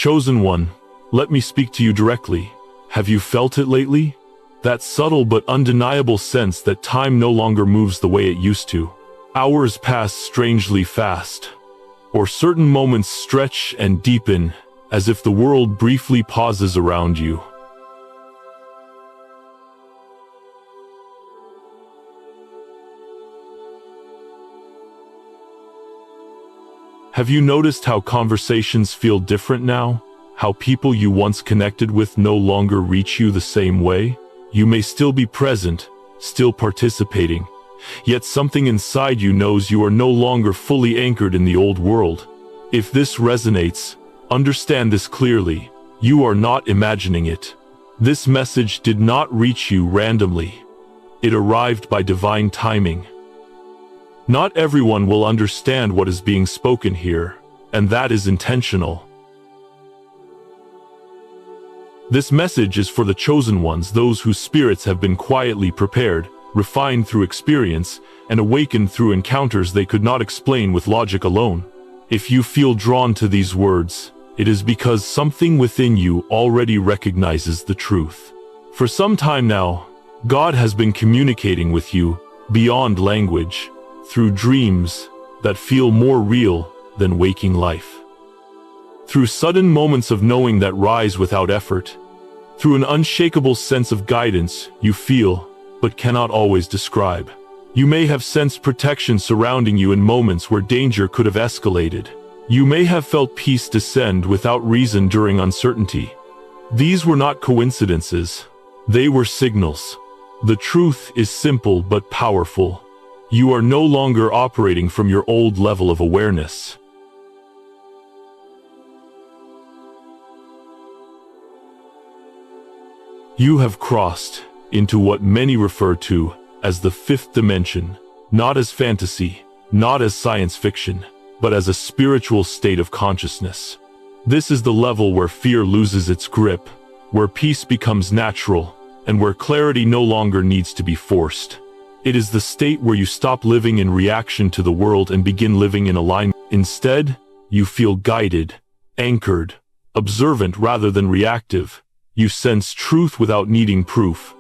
Chosen one, let me speak to you directly. Have you felt it lately? That subtle but undeniable sense that time no longer moves the way it used to. Hours pass strangely fast, or certain moments stretch and deepen, as if the world briefly pauses around you. Have you noticed how conversations feel different now? How people you once connected with no longer reach you the same way? You may still be present, still participating, yet something inside you knows you are no longer fully anchored in the old world. If this resonates, understand this clearly. You are not imagining it. This message did not reach you randomly. It arrived by divine timing. Not everyone will understand what is being spoken here, and that is intentional. This message is for the chosen ones, those whose spirits have been quietly prepared, refined through experience, and awakened through encounters they could not explain with logic alone. If you feel drawn to these words, it is because something within you already recognizes the truth. For some time now, God has been communicating with you beyond language, through dreams that feel more real than waking life. Through sudden moments of knowing that rise without effort. Through an unshakable sense of guidance you feel, but cannot always describe. You may have sensed protection surrounding you in moments where danger could have escalated. You may have felt peace descend without reason during uncertainty. These were not coincidences. They were signals. The truth is simple but powerful. You are no longer operating from your old level of awareness. You have crossed into what many refer to as the fifth dimension, not as fantasy, not as science fiction, but as a spiritual state of consciousness. This is the level where fear loses its grip, where peace becomes natural, and where clarity no longer needs to be forced. It is the state where you stop living in reaction to the world and begin living in alignment. Instead, you feel guided, anchored, observant rather than reactive. You sense truth without needing proof.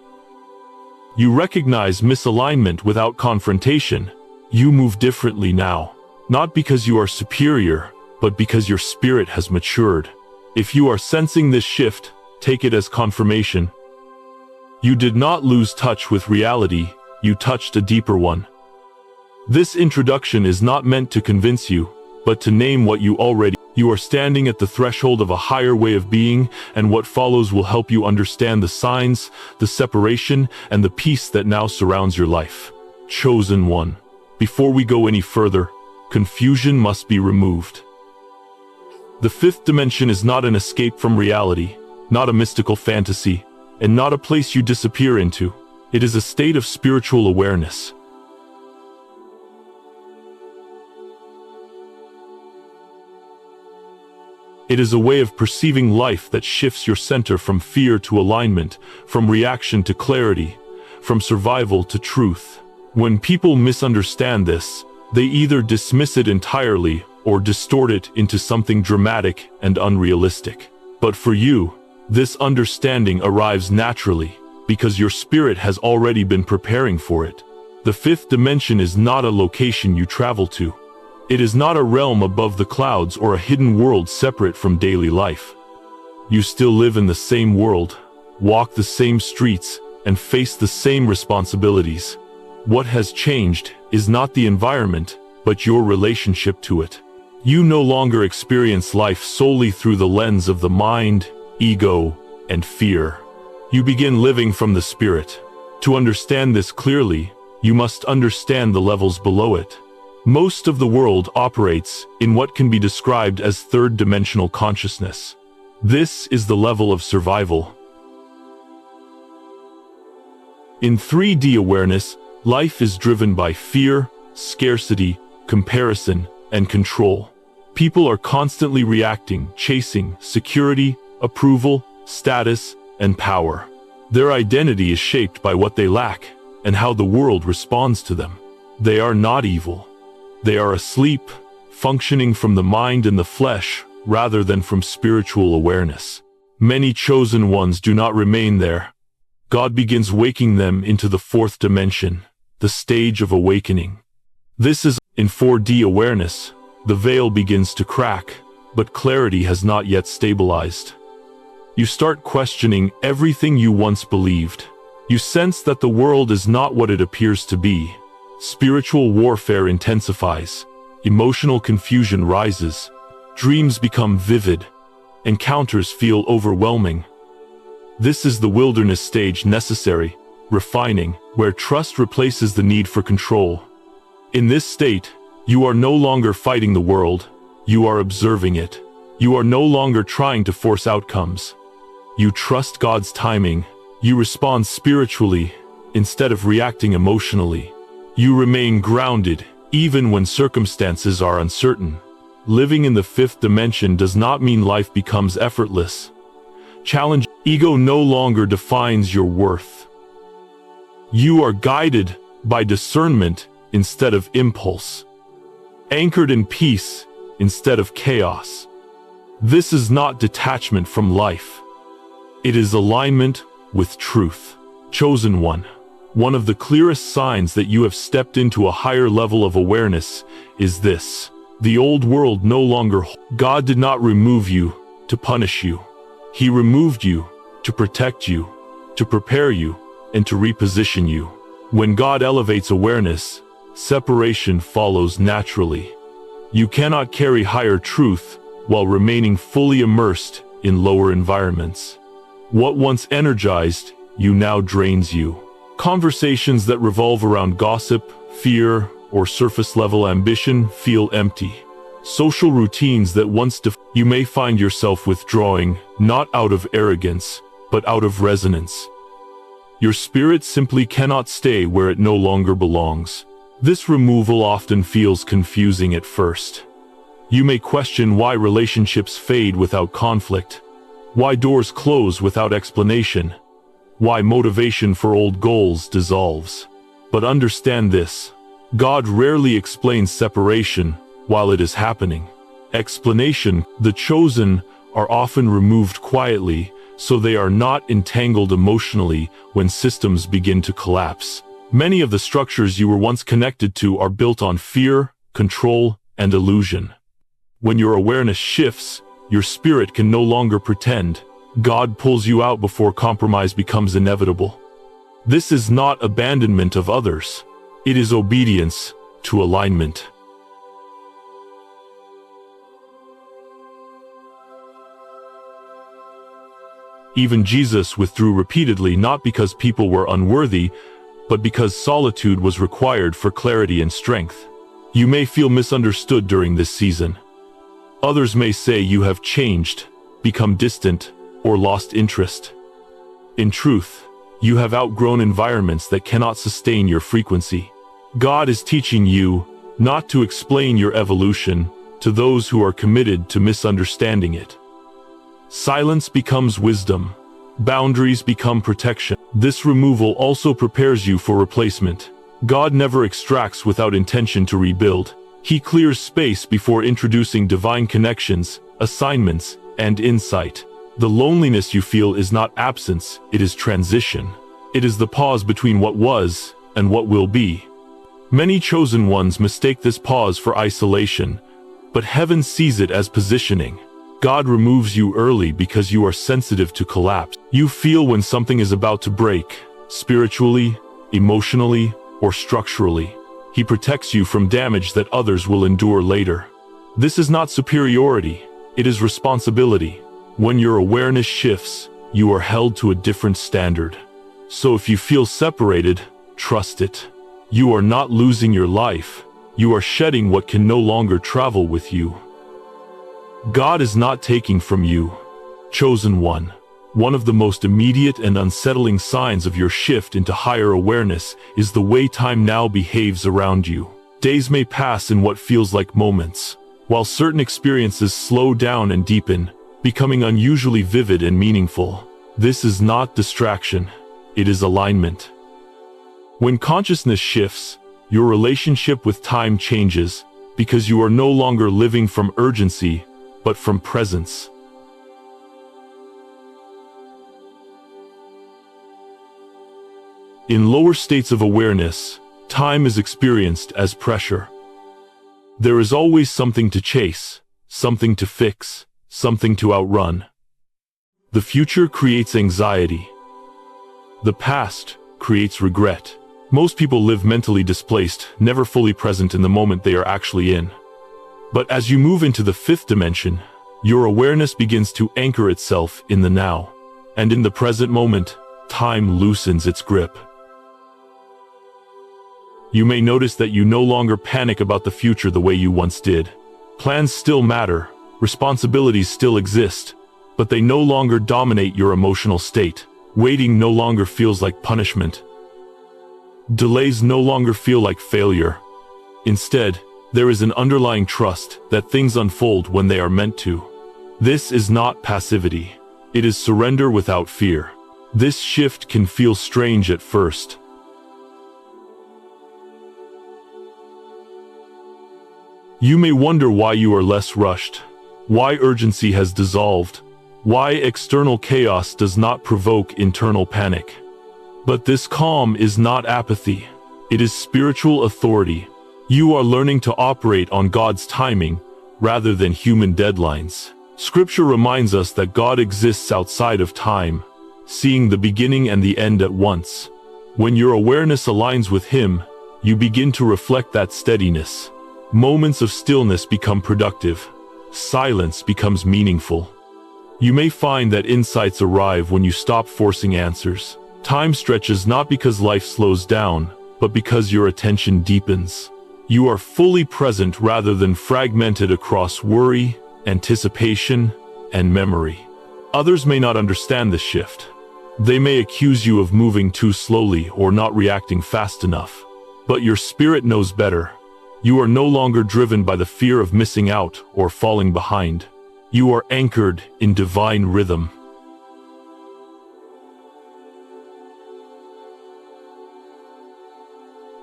You recognize misalignment without confrontation. You move differently now, not because you are superior, but because your spirit has matured. If you are sensing this shift, take it as confirmation. You did not lose touch with reality. You touched a deeper one. This introduction is not meant to convince you, but to name what you already. You are standing at the threshold of a higher way of being, and what follows will help you understand the signs, the separation, and the peace that now surrounds your life. Chosen one. Before we go any further, confusion must be removed. The fifth dimension is not an escape from reality, not a mystical fantasy, and not a place you disappear into. It is a state of spiritual awareness. It is a way of perceiving life that shifts your center from fear to alignment, from reaction to clarity, from survival to truth. When people misunderstand this, they either dismiss it entirely or distort it into something dramatic and unrealistic. But for you, this understanding arrives naturally, because your spirit has already been preparing for it. The fifth dimension is not a location you travel to. It is not a realm above the clouds or a hidden world separate from daily life. You still live in the same world, walk the same streets, and face the same responsibilities. What has changed is not the environment, but your relationship to it. You no longer experience life solely through the lens of the mind, ego, and fear. You begin living from the spirit. To understand this clearly, you must understand the levels below it. Most of the world operates in what can be described as third-dimensional consciousness. This is the level of survival. In 3D awareness, life is driven by fear, scarcity, comparison, and control. People are constantly reacting, chasing security, approval, status, and power. Their identity is shaped by what they lack and how the world responds to them. They are not evil. They are asleep, functioning from the mind and the flesh, rather than from spiritual awareness. Many chosen ones do not remain there. God begins waking them into the fourth dimension, the stage of awakening. This is in 4D awareness. The veil begins to crack, but clarity has not yet stabilized. You start questioning everything you once believed. You sense that the world is not what it appears to be. Spiritual warfare intensifies. Emotional confusion rises. Dreams become vivid. Encounters feel overwhelming. This is the wilderness stage necessary, refining, where trust replaces the need for control. In this state, you are no longer fighting the world. You are observing it. You are no longer trying to force outcomes. You trust God's timing. You respond spiritually instead of reacting emotionally. You remain grounded even when circumstances are uncertain. Living in the fifth dimension does not mean life becomes effortless. Challenge. Ego no longer defines your worth. You are guided by discernment instead of impulse. Anchored in peace instead of chaos. This is not detachment from life. It is alignment with truth. Chosen one. One of the clearest signs that you have stepped into a higher level of awareness is this. The old world no longer. God did not remove you to punish you. He removed you to protect you, to prepare you, and to reposition you. When God elevates awareness, separation follows naturally. You cannot carry higher truth while remaining fully immersed in lower environments. What once energized you now drains you. Conversations that revolve around gossip, fear, or surface-level ambition feel empty. Social routines that once you may find yourself withdrawing, not out of arrogance, but out of resonance. Your spirit simply cannot stay where it no longer belongs. This removal often feels confusing at first. You may question why relationships fade without conflict, why doors close without explanation, why motivation for old goals dissolves. But understand this: God rarely explains separation while it is happening. Explanation. The chosen are often removed quietly, so they are not entangled emotionally when systems begin to collapse. Many of the structures you were once connected to are built on fear, control, and illusion. When your awareness shifts, your spirit can no longer pretend. God pulls you out before compromise becomes inevitable. This is not abandonment of others. It is obedience to alignment. Even Jesus withdrew repeatedly, not because people were unworthy, but because solitude was required for clarity and strength. You may feel misunderstood during this season. Others may say you have changed, become distant, or lost interest. In truth, you have outgrown environments that cannot sustain your frequency. God is teaching you not to explain your evolution to those who are committed to misunderstanding it. Silence becomes wisdom. Boundaries become protection. This removal also prepares you for replacement. God never extracts without intention to rebuild. He clears space before introducing divine connections, assignments, and insight. The loneliness you feel is not absence, it is transition. It is the pause between what was and what will be. Many chosen ones mistake this pause for isolation, but heaven sees it as positioning. God removes you early because you are sensitive to collapse. You feel when something is about to break, spiritually, emotionally, or structurally. He protects you from damage that others will endure later. This is not superiority, it is responsibility. When your awareness shifts, you are held to a different standard. So if you feel separated, trust it. You are not losing your life, you are shedding what can no longer travel with you. God is not taking from you. Chosen one. One of the most immediate and unsettling signs of your shift into higher awareness is the way time now behaves around you. Days may pass in what feels like moments, while certain experiences slow down and deepen, becoming unusually vivid and meaningful. This is not distraction, it is alignment. When consciousness shifts, your relationship with time changes, because you are no longer living from urgency, but from presence. In lower states of awareness, time is experienced as pressure. There is always something to chase, something to fix, something to outrun. The future creates anxiety. The past creates regret. Most people live mentally displaced, never fully present in the moment they are actually in. But as you move into the fifth dimension, your awareness begins to anchor itself in the now. And in the present moment, time loosens its grip. You may notice that you no longer panic about the future the way you once did. Plans still matter, responsibilities still exist, but they no longer dominate your emotional state. Waiting no longer feels like punishment. Delays no longer feel like failure. Instead, there is an underlying trust that things unfold when they are meant to. This is not passivity. It is surrender without fear. This shift can feel strange at first. You may wonder why you are less rushed, why urgency has dissolved, why external chaos does not provoke internal panic. But this calm is not apathy. It is spiritual authority. You are learning to operate on God's timing rather than human deadlines. Scripture reminds us that God exists outside of time, seeing the beginning and the end at once. When your awareness aligns with Him, you begin to reflect that steadiness. Moments of stillness become productive. Silence becomes meaningful. You may find that insights arrive when you stop forcing answers. Time stretches not because life slows down, but because your attention deepens. You are fully present rather than fragmented across worry, anticipation, and memory. Others may not understand this shift. They may accuse you of moving too slowly or not reacting fast enough. But your spirit knows better. You are no longer driven by the fear of missing out or falling behind. You are anchored in divine rhythm.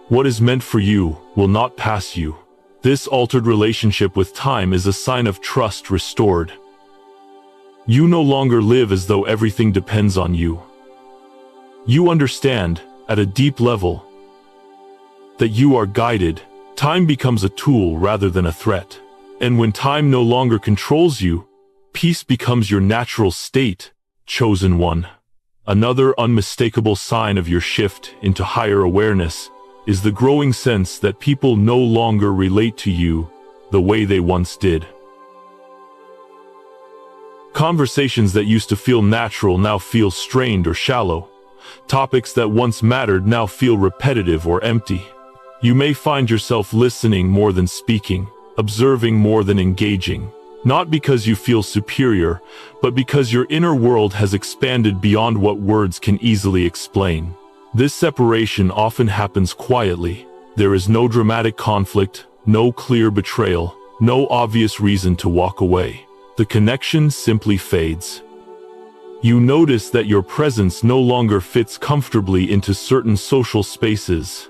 What is meant for you will not pass you. This altered relationship with time is a sign of trust restored. You no longer live as though everything depends on you. You understand, at a deep level, that you are guided. Time becomes a tool rather than a threat. And when time no longer controls you, peace becomes your natural state, chosen one. Another unmistakable sign of your shift into higher awareness is the growing sense that people no longer relate to you the way they once did. Conversations that used to feel natural now feel strained or shallow. Topics that once mattered now feel repetitive or empty. You may find yourself listening more than speaking, observing more than engaging, not because you feel superior, but because your inner world has expanded beyond what words can easily explain. This separation often happens quietly. There is no dramatic conflict, no clear betrayal, no obvious reason to walk away. The connection simply fades. You notice that your presence no longer fits comfortably into certain social spaces.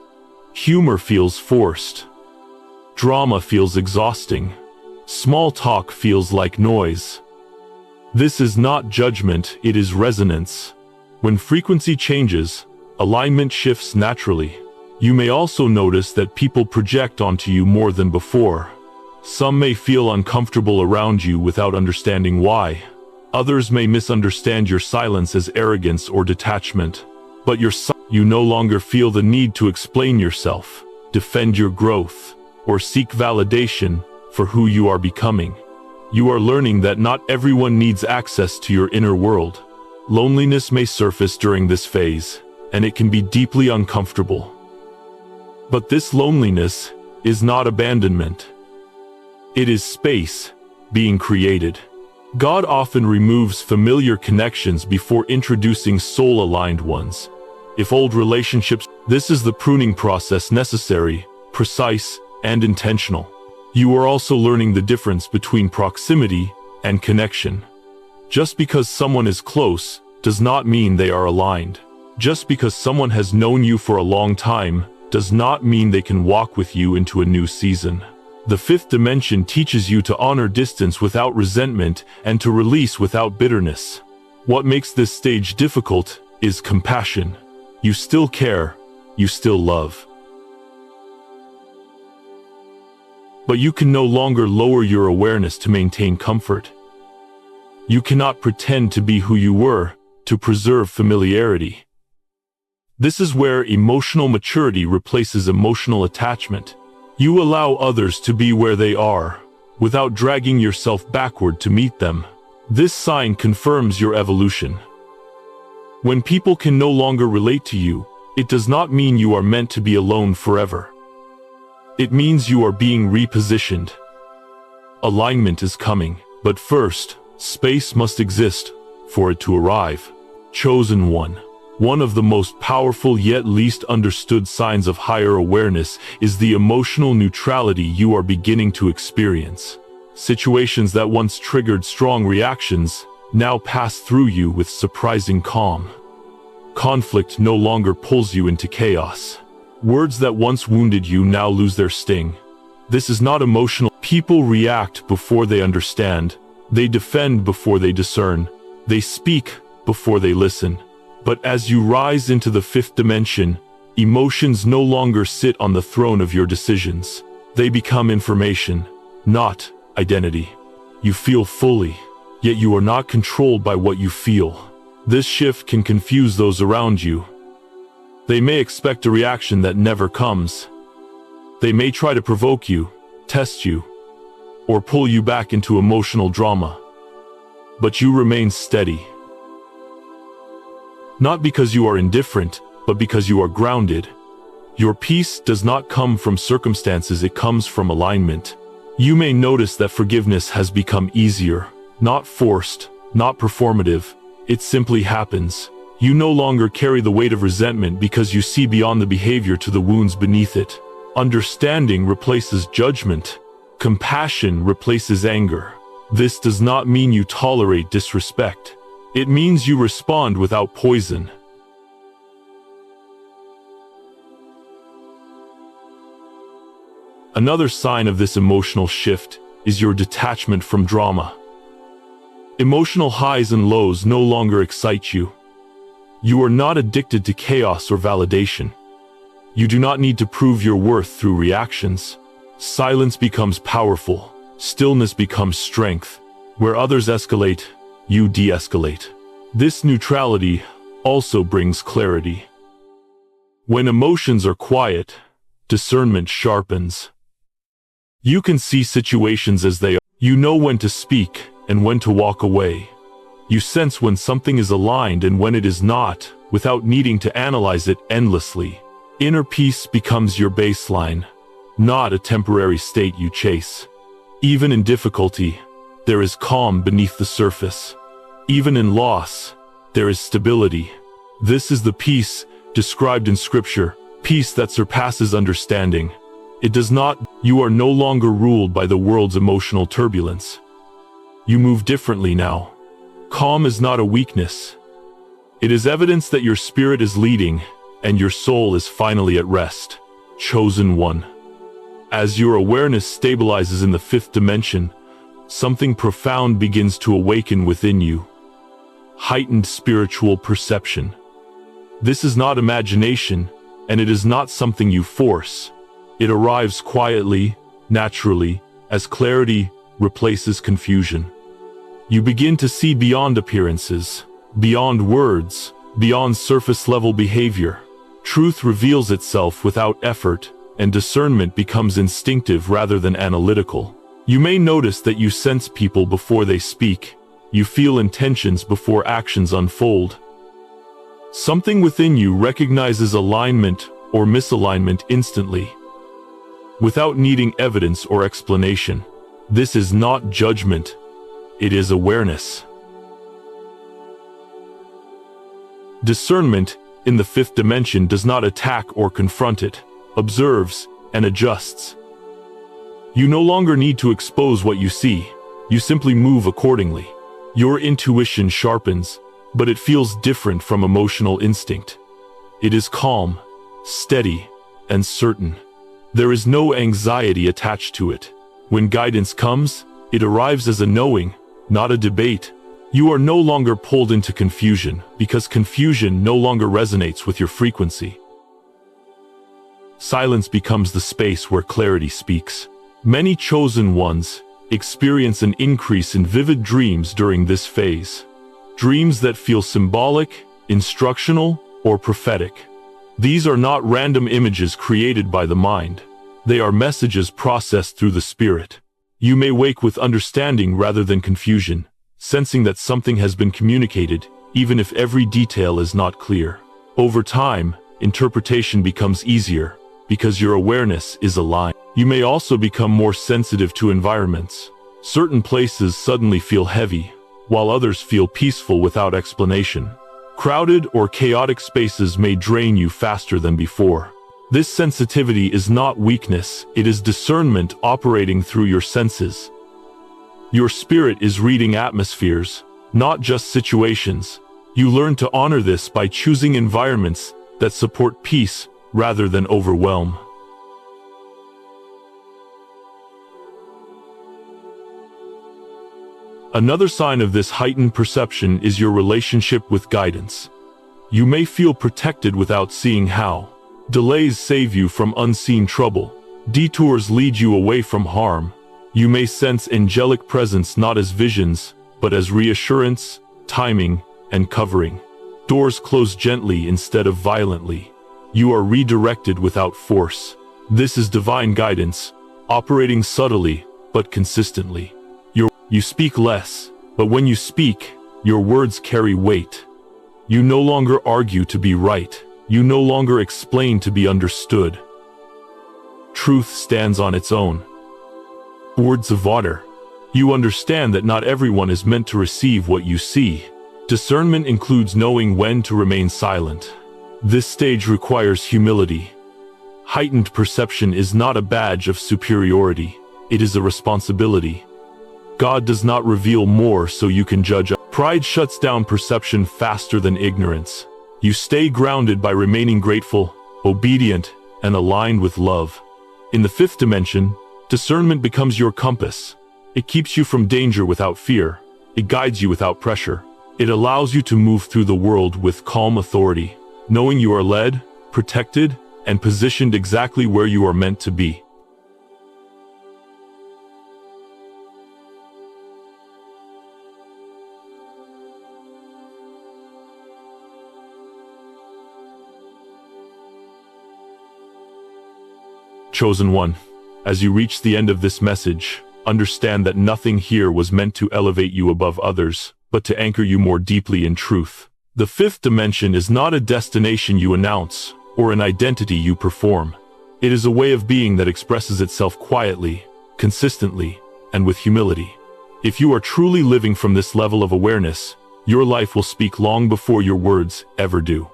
Humor feels forced. Drama feels exhausting. Small talk feels like noise. This is not judgment, it is resonance. When frequency changes, alignment shifts naturally. You may also notice that people project onto you more than before. Some may feel uncomfortable around you without understanding why. Others may misunderstand your silence as arrogance or detachment. But you no longer feel the need to explain yourself, defend your growth, or seek validation for who you are becoming. You are learning that not everyone needs access to your inner world. Loneliness may surface during this phase, and it can be deeply uncomfortable. But this loneliness is not abandonment. It is space being created. God often removes familiar connections before introducing soul-aligned ones. If old relationships, this is the pruning process necessary, precise, and intentional. You are also learning the difference between proximity and connection. Just because someone is close does not mean they are aligned. Just because someone has known you for a long time does not mean they can walk with you into a new season. The fifth dimension teaches you to honor distance without resentment and to release without bitterness. What makes this stage difficult is compassion. You still care, you still love. But you can no longer lower your awareness to maintain comfort. You cannot pretend to be who you were to preserve familiarity. This is where emotional maturity replaces emotional attachment. You allow others to be where they are, without dragging yourself backward to meet them. This sign confirms your evolution. When people can no longer relate to you, it does not mean you are meant to be alone forever. It means you are being repositioned. Alignment is coming, but first, space must exist for it to arrive. Chosen one. One of the most powerful yet least understood signs of higher awareness is the emotional neutrality you are beginning to experience. Situations that once triggered strong reactions now pass through you with surprising calm. Conflict no longer pulls you into chaos. Words that once wounded you now lose their sting. This is not emotional. People react before they understand. They defend before they discern. They speak before they listen. But as you rise into the fifth dimension, emotions no longer sit on the throne of your decisions. They become information, not identity. You feel fully, yet you are not controlled by what you feel. This shift can confuse those around you. They may expect a reaction that never comes. They may try to provoke you, test you, or pull you back into emotional drama. But you remain steady. Not because you are indifferent, but because you are grounded. Your peace does not come from circumstances, it comes from alignment. You may notice that forgiveness has become easier, not forced, not performative. It simply happens. You no longer carry the weight of resentment because you see beyond the behavior to the wounds beneath it. Understanding replaces judgment. Compassion replaces anger. This does not mean you tolerate disrespect. It means you respond without poison. Another sign of this emotional shift is your detachment from drama. Emotional highs and lows no longer excite you. You are not addicted to chaos or validation. You do not need to prove your worth through reactions. Silence becomes powerful. Stillness becomes strength. Where others escalate, you de-escalate. This neutrality also brings clarity. When emotions are quiet, discernment sharpens. You can see situations as they are. You know when to speak and when to walk away. You sense when something is aligned and when it is not, without needing to analyze it endlessly. Inner peace becomes your baseline, not a temporary state you chase. Even in difficulty, there is calm beneath the surface. Even in loss, there is stability. This is the peace described in Scripture, peace that surpasses understanding. You are no longer ruled by the world's emotional turbulence. You move differently now. Calm is not a weakness. It is evidence that your spirit is leading and your soul is finally at rest. Chosen one. As your awareness stabilizes in the fifth dimension, something profound begins to awaken within you. Heightened spiritual perception. This is not imagination, and it is not something you force. It arrives quietly, naturally, as clarity replaces confusion. You begin to see beyond appearances, beyond words, beyond surface-level behavior. Truth reveals itself without effort, and discernment becomes instinctive rather than analytical. You may notice that you sense people before they speak. You feel intentions before actions unfold. Something within you recognizes alignment or misalignment instantly, without needing evidence or explanation. This is not judgment, it is awareness. Discernment in the fifth dimension does not attack or confront it, observes and adjusts. You no longer need to expose what you see, you simply move accordingly. Your intuition sharpens, but it feels different from emotional instinct. It is calm, steady, and certain. There is no anxiety attached to it. When guidance comes, it arrives as a knowing, not a debate. You are no longer pulled into confusion, because confusion no longer resonates with your frequency. Silence becomes the space where clarity speaks. Many chosen ones experience an increase in vivid dreams during this phase. Dreams that feel symbolic, instructional, or prophetic. These are not random images created by the mind. They are messages processed through the spirit. You may wake with understanding rather than confusion, sensing that something has been communicated, even if every detail is not clear. Over time, interpretation becomes easier, because your awareness is aligned. You may also become more sensitive to environments. Certain places suddenly feel heavy, while others feel peaceful without explanation. Crowded or chaotic spaces may drain you faster than before. This sensitivity is not weakness, it is discernment operating through your senses. Your spirit is reading atmospheres, not just situations. You learn to honor this by choosing environments that support peace rather than overwhelm. Another sign of this heightened perception is your relationship with guidance. You may feel protected without seeing how. Delays save you from unseen trouble. Detours lead you away from harm. You may sense angelic presence not as visions, but as reassurance, timing, and covering. Doors close gently instead of violently. You are redirected without force. This is divine guidance, operating subtly but consistently. You speak less, but when you speak, your words carry weight. You no longer argue to be right. You no longer explain to be understood. Truth stands on its own. Words of water. You understand that not everyone is meant to receive what you see. Discernment includes knowing when to remain silent. This stage requires humility. Heightened perception is not a badge of superiority. It is a responsibility. God does not reveal more so you can judge. Pride shuts down perception faster than ignorance. You stay grounded by remaining grateful, obedient, and aligned with love. In the fifth dimension, discernment becomes your compass. It keeps you from danger without fear. It guides you without pressure. It allows you to move through the world with calm authority, knowing you are led, protected, and positioned exactly where you are meant to be. Chosen one, as you reach the end of this message, understand that nothing here was meant to elevate you above others, but to anchor you more deeply in truth. The fifth dimension is not a destination you announce, or an identity you perform. It is a way of being that expresses itself quietly, consistently, and with humility. If you are truly living from this level of awareness, your life will speak long before your words ever do.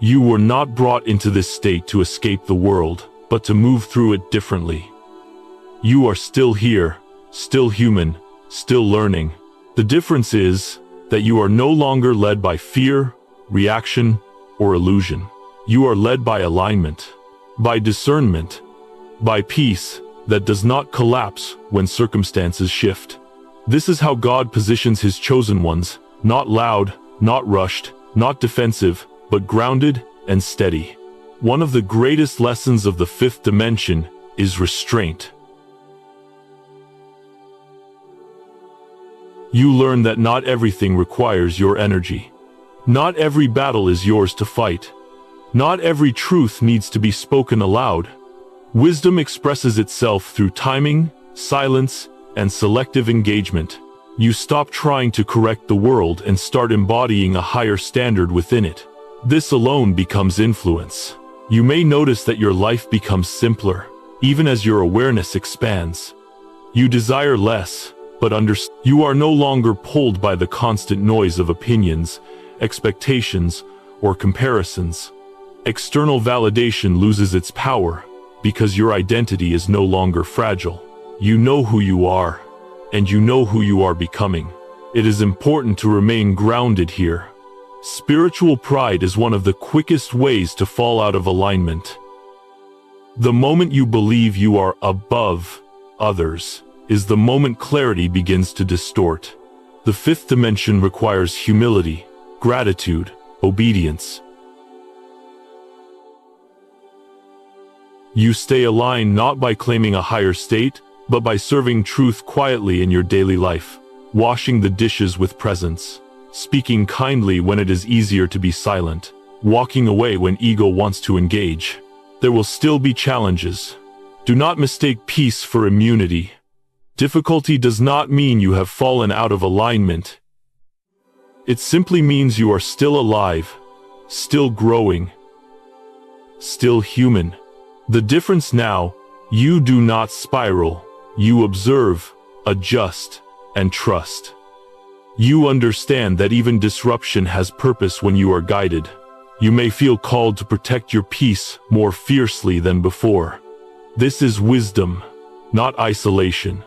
You were not brought into this state to escape the world, but to move through it differently. You are still here, still human, still learning. The difference is that you are no longer led by fear, reaction, or illusion. You are led by alignment, by discernment, by peace that does not collapse when circumstances shift. This is how God positions his chosen ones, not loud, not rushed, not defensive, but grounded and steady. One of the greatest lessons of the fifth dimension is restraint. You learn that not everything requires your energy. Not every battle is yours to fight. Not every truth needs to be spoken aloud. Wisdom expresses itself through timing, silence, and selective engagement. You stop trying to correct the world and start embodying a higher standard within it. This alone becomes influence. You may notice that your life becomes simpler, even as your awareness expands. You desire less, but you are no longer pulled by the constant noise of opinions, expectations, or comparisons. External validation loses its power, because your identity is no longer fragile. You know who you are, and you know who you are becoming. It is important to remain grounded here. Spiritual pride is one of the quickest ways to fall out of alignment. The moment you believe you are above others is the moment clarity begins to distort. The fifth dimension requires humility, gratitude, obedience. You stay aligned not by claiming a higher state, but by serving truth quietly in your daily life, washing the dishes with presence, speaking kindly when it is easier to be silent, walking away when ego wants to engage. There will still be challenges. Do not mistake peace for immunity. Difficulty does not mean you have fallen out of alignment. It simply means you are still alive, still growing, still human. The difference now, you do not spiral. You observe, adjust, and trust. You understand that even disruption has purpose when you are guided. You may feel called to protect your peace more fiercely than before. This is wisdom, not isolation.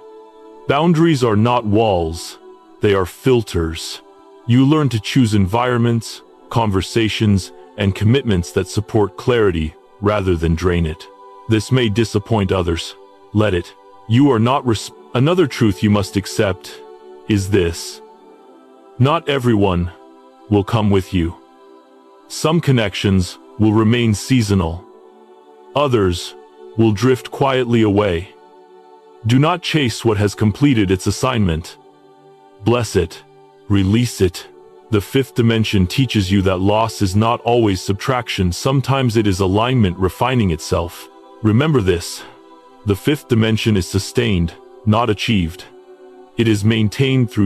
Boundaries are not walls, they are filters. You learn to choose environments, conversations, and commitments that support clarity rather than drain it. This may disappoint others. Let it. You are not Another truth you must accept is this. Not everyone will come with you. Some connections will remain seasonal. Others will drift quietly away. Do not chase what has completed its assignment. Bless it. Release it. The fifth dimension teaches you that loss is not always subtraction. Sometimes it is alignment refining itself. Remember this. The fifth dimension is sustained, not achieved. It is maintained through